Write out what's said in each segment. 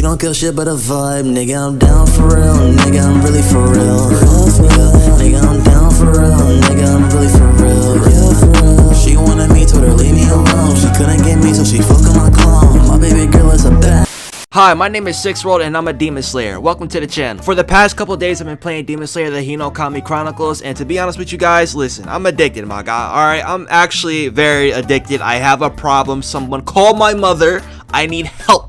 You don't kill shit but a vibe, nigga, I'm down for real, nigga, I'm really for real. Nigga, I'm down for real, nigga, I'm really for real. Yeah, for real. She wanted me, told her leave me alone. She couldn't get me, so she fucking my clone. My baby girl is a bad. Hi, my name is Sixworld and I'm a Demon Slayer. Welcome to the channel. For the past couple days, I've been playing Demon Slayer, the Hinokami Chronicles, and to be honest with you guys, listen, I'm addicted, my guy. Alright, I'm actually very addicted. I have a problem. Someone call my mother. I need help.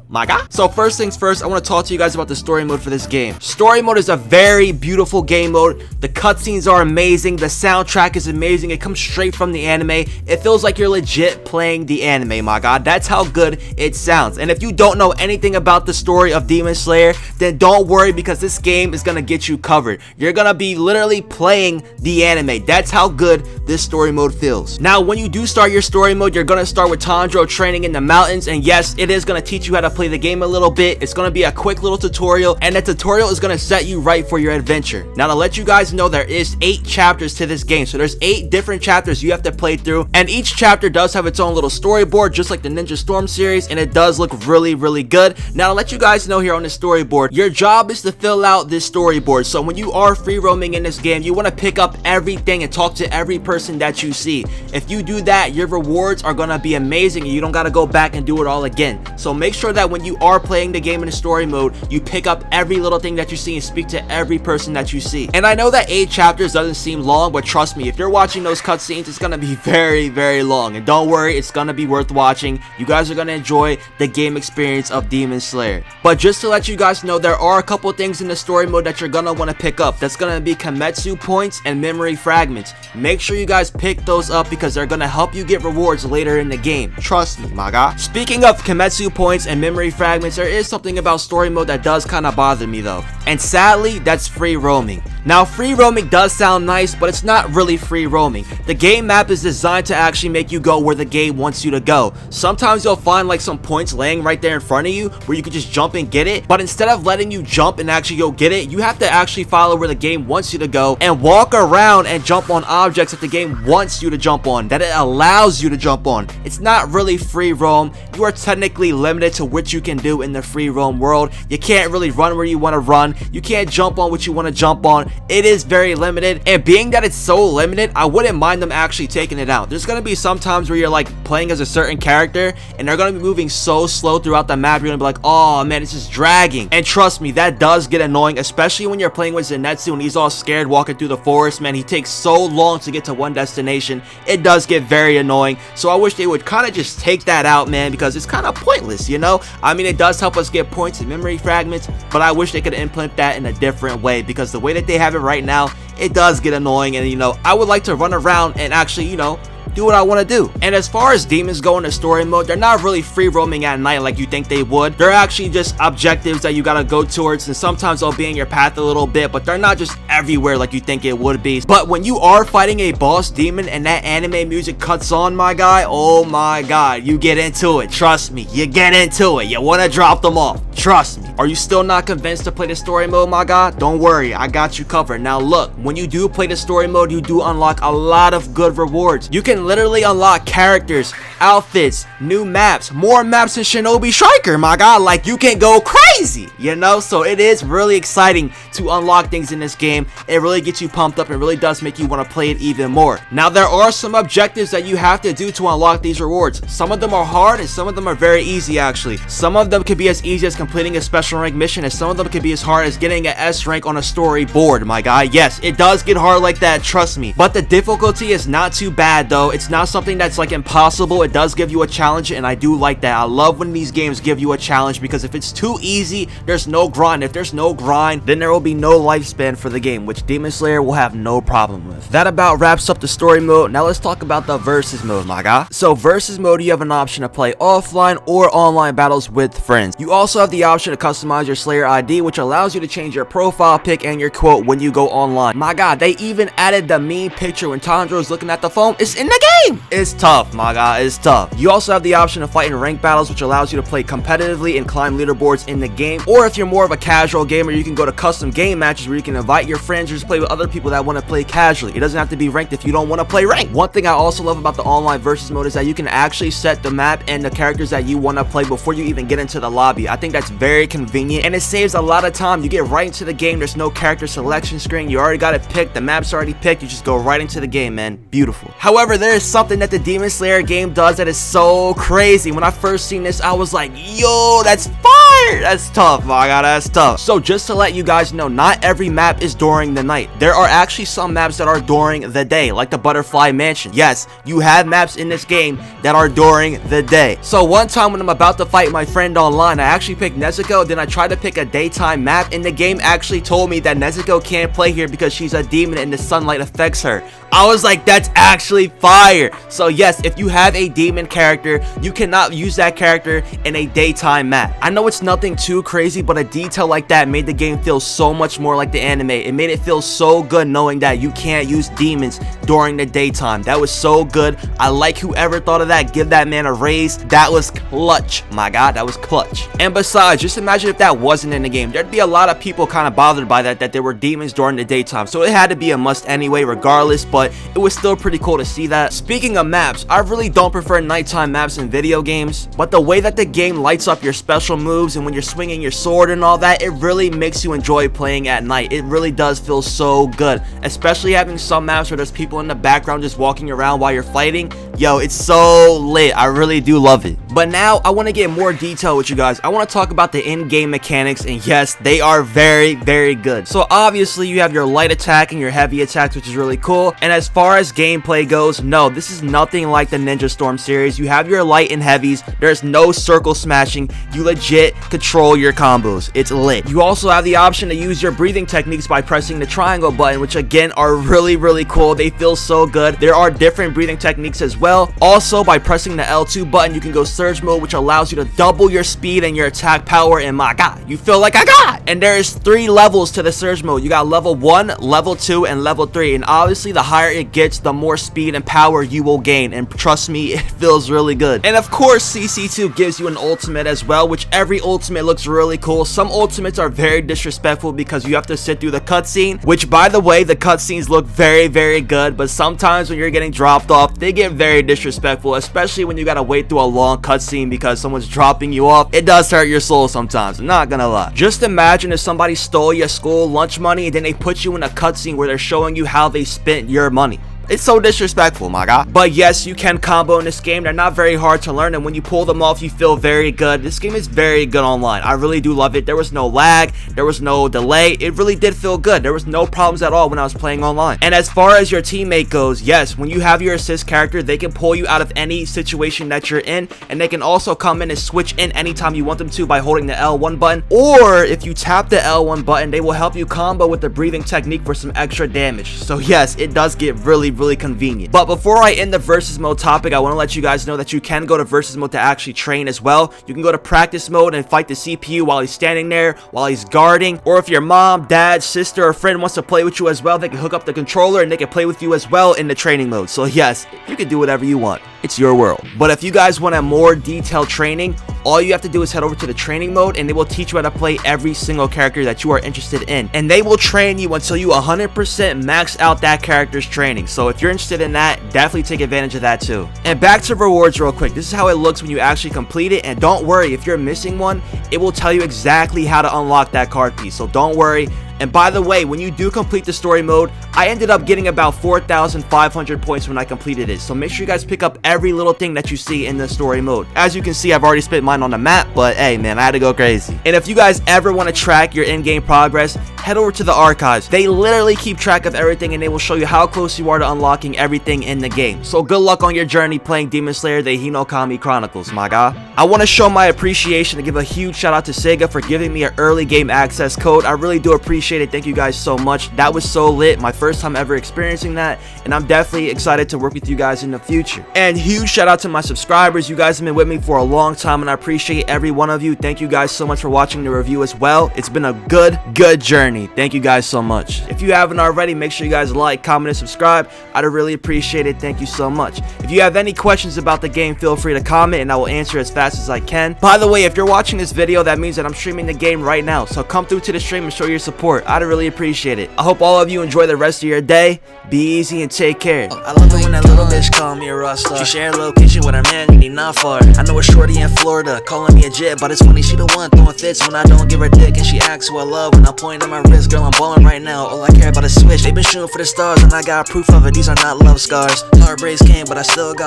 My guy. So first things first, I want to talk to you guys about the story mode for this game. Story mode is a very beautiful game mode. The cutscenes are amazing. The soundtrack is amazing. It comes straight from the anime. It feels like you're legit playing the anime, my god. That's how good it sounds. And if you don't know anything about the story of Demon Slayer, then don't worry, because this game is gonna get you covered. You're gonna be literally playing the anime. That's how good this story mode feels. Now, when you do start your story mode, you're gonna start with Tanjiro training in the mountains, and yes, it is gonna teach you how to play the game a little bit. It's gonna be a quick little tutorial, and the tutorial is gonna set you right for your adventure. Now, to let you guys know, there is 8 chapters to this game, so there's 8 different chapters you have to play through, and each chapter does have its own little storyboard, just like the Ninja Storm series, and it does look really good. Now, to let you guys know, here on the storyboard, your job is to fill out this storyboard. So when you are free roaming in this game, you want to pick up everything and talk to every person that you see. If you do that, your rewards are gonna be amazing, and you don't gotta go back and do it all again. So make sure that when you are playing the game in the story mode, you pick up every little thing that you see and speak to every person that you see. And I know that 8 chapters doesn't seem long, but trust me, if you're watching those cutscenes, it's gonna be very long. And don't worry, it's gonna be worth watching. You guys are gonna enjoy the game experience of Demon Slayer. But just to let you guys know, there are a couple things in the story mode that you're gonna want to pick up. That's gonna be Kimetsu points and memory fragments. Make sure you guys pick those up, because they're gonna help you get rewards later in the game. Trust me, my guy. Speaking of Kimetsu points and memory fragments, there is something about story mode that does kind of bother me though, and sadly, that's free roaming. Now, free roaming does sound nice, but it's not really free roaming. The game map is designed to actually make you go where the game wants you to go. Sometimes you'll find like some points laying right there in front of you where you can just jump and get it, but instead of letting you jump and actually go get it, you have to actually follow where the game wants you to go and walk around and jump on objects that the game wants you to jump on, that it allows you to jump on. It's not really free roam. You are technically limited to what you can do in the free roam world. You can't really run where you want to run. You can't jump on what you want to jump on. It is very limited, and being that it's so limited, I wouldn't mind them actually taking it out. There's gonna be some times where you're like playing as a certain character and they're gonna be moving so slow throughout the map, you're gonna be like, oh man, this is dragging. And trust me, that does get annoying, especially when you're playing with Zenitsu and he's all scared walking through the forest. Man, he takes so long to get to one destination. It does get very annoying. So I wish they would kind of just take that out, man, because it's kind of pointless, you know? I mean, it does help us get points and memory fragments, but I wish they could implement that in a different way, because the way that they have it right now, it does get annoying. And you know, I would like to run around and actually, you know, do what I want to do. And as far as demons go in the story mode, they're not really free roaming at night like you think they would. They're actually just objectives that you gotta go towards, and sometimes they'll be in your path a little bit, but they're not just everywhere like you think it would be. But when you are fighting a boss demon and that anime music cuts on, my guy, oh my god, you get into it. Trust me, you get into it. You want to drop them off. Trust me. Are you still not convinced to play the story mode, my guy? Don't worry, I got you covered. Now look, when you do play the story mode, you do unlock a lot of good rewards. You can literally unlock characters, outfits, new maps, more maps than Shinobi Striker, my god. Like, you can go crazy, you know? So it is really exciting to unlock things in this game. It really gets you pumped up and really does make you want to play it even more. Now, there are some objectives that you have to do to unlock these rewards. Some of them are hard and some of them are very easy, actually. Some of them could be as easy as completing a special rank mission, and some of them could be as hard as getting an S rank on a storyboard, my guy. Yes, it does get hard like that, trust me. But the difficulty is not too bad though. It's not something that's like impossible. It does give you a challenge, and I do like that. I love when these games give you a challenge, because if it's too easy, there's no grind. If there's no grind, then there will be no lifespan for the game, which Demon Slayer will have no problem with. That about wraps up the story mode. Now let's talk about the versus mode, my guy. So versus mode, you have an option to play offline or online battles with friends. You also have the option to customize your Slayer ID, which allows you to change your profile pic and your quote when you go online. My god, they even added the meme picture when Tanjiro's looking at the phone. It's in the game. It's tough, my guy. It's tough. You also have the option of fighting rank battles, which allows you to play competitively and climb leaderboards in the game. Or if you're more of a casual gamer, you can go to custom game matches where you can invite your friends or just play with other people that want to play casually. It doesn't have to be ranked if you don't want to play ranked. One thing I also love about the online versus mode is that you can actually set the map and the characters that you want to play before you even get into the lobby. I think that's very convenient and it saves a lot of time. You get right into the game. There's no character selection screen. You already got it picked. The map's already picked. You just go right into the game, man. Beautiful. However, there is something that the Demon Slayer game does that is so crazy. When I first seen this, I was like, yo, that's fire. That's tough, my god, that's tough. So just to let you guys know, not every map is during the night. There are actually some maps that are during the day, like the Butterfly Mansion. Yes, you have maps in this game that are during the day. So one time when I'm about to fight my friend online, I actually picked Nezuko, then I tried to pick a daytime map, and the game actually told me that Nezuko can't play here because she's a demon and the sunlight affects her. I was like, that's actually fire. So yes, if you have a demon character, you cannot use that character in a daytime map. I know it's nothing too crazy, but a detail like that made the game feel so much more like the anime. It made it feel so good knowing that you can't use demons during the daytime. That was so good. I like whoever thought of that. Give that man a raise. That was clutch. My god, that was clutch. And besides, just imagine if that wasn't in the game. There'd be a lot of people kind of bothered by that there were demons during the daytime. So it had to be a must anyway, regardless, but it was still pretty cool to see that. Speaking of maps, I really don't prefer nighttime maps in video games, but the way that the game lights up your special moves and when you're swinging your sword and all that, it really makes you enjoy playing at night. It really does feel so good, especially having some maps where there's people in the background just walking around while you're fighting. Yo, it's so lit. I really do love it. But now I want to get more detail with you guys. I want to talk about the in-game mechanics, and yes, they are very, very good. So obviously you have your light attack and your heavy attacks, which is really cool. And as far as gameplay goes, no, this is nothing like the Ninja Storm series. You have your light and heavies. There's no circle smashing. You legit control your combos. It's lit. You also have the option to use your breathing techniques by pressing the triangle button, which again are really, really cool. They feel so good. There are different breathing techniques as well. Also, by pressing the L2 button, you can go surge mode, which allows you to double your speed and your attack power, and my god, you feel like I got. And there is 3 levels to the surge mode. You got level 1, level 2, and level 3, and obviously the higher it gets, the more speed and power you will gain, and trust me, it feels really good. And of course, CC2 gives you an ultimate as well, which every ultimate looks really cool. Some ultimates are very disrespectful because you have to sit through the cutscene, which by the way, the cutscenes look very, very good, but sometimes when you're getting dropped off, they get very disrespectful, especially when you gotta wait through a long cutscene because someone's dropping you off. It does hurt your soul sometimes, I'm not gonna lie. Just imagine if somebody stole your school lunch money and then they put you in a cutscene where they're showing you how they spent your money. It's so disrespectful, my god. But yes, you can combo in this game. They're not very hard to learn, and when you pull them off, you feel very good. This game is very good online. I really do love it. There was no lag. There was no delay. It really did feel good. There was no problems at all when I was playing online. And as far as your teammate goes, yes, when you have your assist character, they can pull you out of any situation that you're in, and they can also come in and switch in anytime you want them to by holding the L1 button. Or if you tap the L1 button, they will help you combo with the breathing technique for some extra damage. So yes, it does get really convenient. But before I end the versus mode topic, I want to let you guys know that you can go to versus mode to actually train as well. You can go to practice mode and fight the CPU while he's standing there, while he's guarding. Or if your mom, dad, sister, or friend wants to play with you as well, they can hook up the controller and they can play with you as well in the training mode. So yes, you can do whatever you want. It's your world. But if you guys want a more detailed training, all you have to do is head over to the training mode and they will teach you how to play every single character that you are interested in. And they will train you until you 100% max out that character's training. So if you're interested in that, definitely take advantage of that too. And back to rewards real quick. This is how it looks when you actually complete it. And don't worry, if you're missing one, it will tell you exactly how to unlock that card piece. So don't worry. And by the way, when you do complete the story mode, I ended up getting about 4,500 points when I completed it. So make sure you guys pick up every little thing that you see in the story mode. As you can see, I've already spent mine on the map, but hey man, I had to go crazy. And if you guys ever want to track your in-game progress, head over to the archives. They literally keep track of everything and they will show you how close you are to unlocking everything in the game. So good luck on your journey playing Demon Slayer the Hinokami Chronicles, my guy. I want to show my appreciation and give a huge shout out to Sega for giving me an early game access code. I really do appreciate appreciate it. Thank you guys so much. That was so lit. My first time ever experiencing that, and I'm definitely excited to work with you guys in the future. And huge shout out to my subscribers. You guys have been with me for a long time, and I appreciate every one of you. Thank you guys so much for watching the review as well. It's been a good journey. Thank you guys so much. If you haven't already, make sure you guys like, comment, and subscribe. I'd really appreciate it. Thank you so much. If you have any questions about the game, feel free to comment and I will answer as fast as I can. By the way, if you're watching this video, that means that I'm streaming the game right now, so come through to the stream and show your support. I'd really appreciate it. I hope all of you enjoy the rest of your day. Be easy and take care. I love it when that little bitch call me a rockstar. She share a location with her man, you need not far. I know a shorty in Florida, calling me a jet, but it's funny she the one throwing fits when I don't give her dick, and she asks who I love when I point at my wrist. Girl, I'm balling right now, all I care about is switch. They been shooting for the stars and I got proof of it, these are not love scars. Heartbreaks came, but I still got